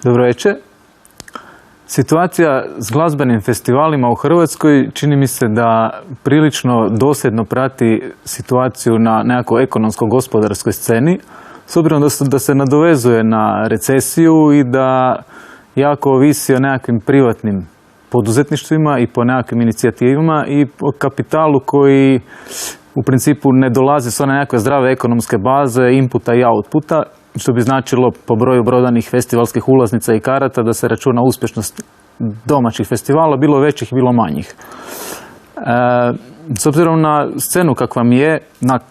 Dobro večer. Situacija s glazbenim festivalima u Hrvatskoj čini mi se da prilično dosljedno prati situaciju na nekakvoj ekonomsko-gospodarskoj sceni, s obzirom da se nadovezuje na recesiju i da jako ovisi o nekakvim privatnim poduzetništvima i po nekakvim inicijativama i o kapitalu koji u principu ne dolazi s one nekakve zdrave ekonomske baze, inputa i outputa, što bi značilo po broju prodanih festivalskih ulaznica i karata da se računa uspješnost domaćih festivala, bilo većih, bilo manjih. S obzirom na scenu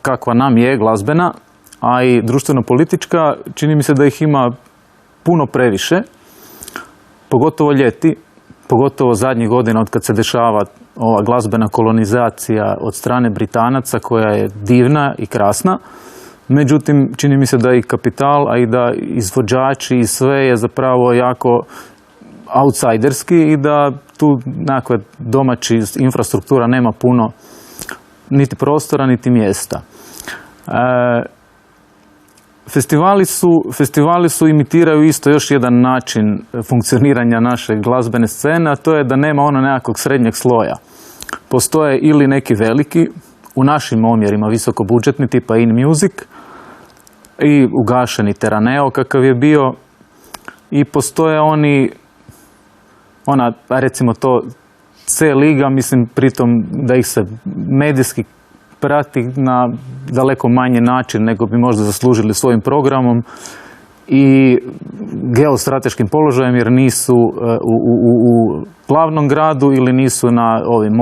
kakva nam je glazbena, a i društveno-politička, čini mi se da ih ima puno previše, pogotovo ljeti, pogotovo zadnjih godina od kad se dešava ova glazbena kolonizacija od strane Britanaca koja je divna i krasna. Međutim, čini mi se da i kapital, a i da izvođači i sve je zapravo jako outsiderski i da tu nekakva domaća infrastruktura nema puno niti prostora, niti mjesta. Festivali su imitiraju isto još jedan način funkcioniranja naše glazbene scene, a to je da nema ono nekakvog srednjeg sloja. Postoje ili neki veliki, u našim omjerima visokobudžetni, tipa In Music, i ugašeni Terraneo kakav je bio, i postoje recimo to C liga, mislim pritom da ih se medijski prati na daleko manji način nego bi možda zaslužili svojim programom i geostrateškim položajem, jer nisu u glavnom gradu ili nisu na ovim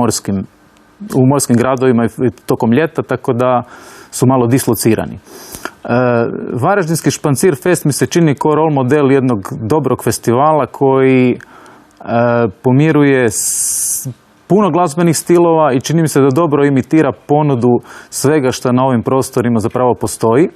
u morskim gradovima i tokom ljeta, tako da su malo dislocirani. Varaždinski Špancir Fest mi se čini kao role model jednog dobrog festivala koji pomiruje puno glazbenih stilova i čini mi se da dobro imitira ponudu svega što na ovim prostorima zapravo postoji.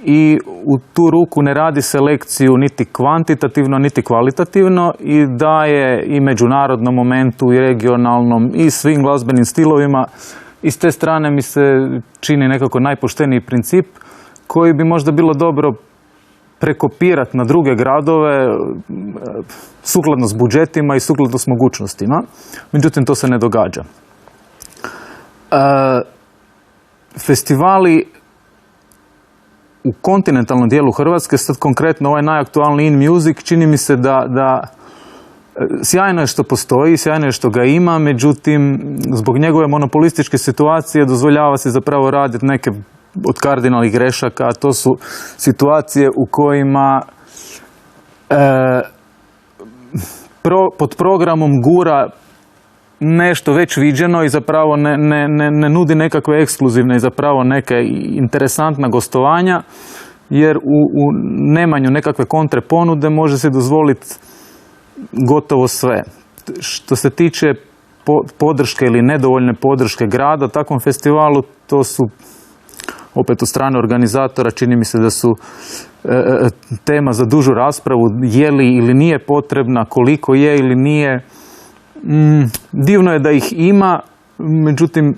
I u tu ruku ne radi selekciju niti kvantitativno, niti kvalitativno i daje i međunarodnom momentu i regionalnom i svim glazbenim stilovima. I s te strane mi se čini nekako najpošteniji princip koji bi možda bilo dobro prekopirati na druge gradove sukladno s budžetima i sukladno s mogućnostima. Međutim, to se ne događa. Festivali u kontinentalnom dijelu Hrvatske, sad konkretno ovaj najaktualniji In Music, čini mi se da sjajno je što postoji, sjajno je što ga ima, međutim, zbog njegove monopolističke situacije dozvoljava se zapravo raditi neke od kardinalnih grešaka, a to su situacije u kojima pod programom gura nešto već viđeno i zapravo ne nudi nekakve ekskluzivne i zapravo neke interesantna gostovanja, jer u nemanju nekakve kontre ponude može se dozvoliti gotovo sve. Što se tiče podrške ili nedovoljne podrške grada takvom festivalu, to su opet od strane organizatora, čini mi se da su tema za dužu raspravu, je li ili nije potrebna, koliko je ili nije. Divno je da ih ima, međutim,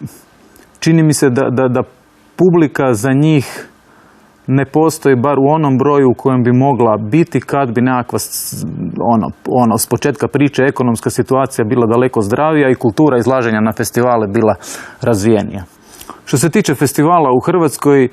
čini mi se da publika za njih ne postoji bar u onom broju u kojem bi mogla biti kad bi nekakva s početka priče ekonomska situacija bila daleko zdravija i kultura izlaženja na festivale bila razvijenija. Što se tiče festivala u Hrvatskoj,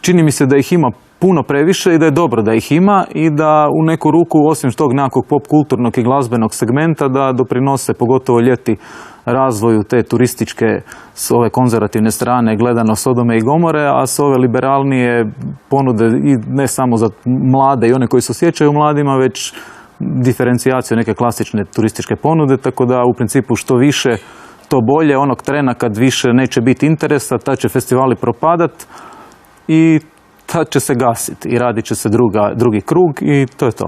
čini mi se da ih ima puno previše i da je dobro da ih ima i da u neku ruku, osim tog nekakvog pop-kulturnog i glazbenog segmenta, da doprinose, pogotovo ljeti, razvoju te turističke, s ove konzervativne strane gledano Sodome i Gomore, a s ove liberalnije ponude i ne samo za mlade i one koji se osjećaju mladima, već diferencijaciju neke klasične turističke ponude, tako da u principu što više to bolje, onog trena kad više neće biti interesa, tad će festivali propadat i tad će se gasiti i radit će se drugi krug i to je to.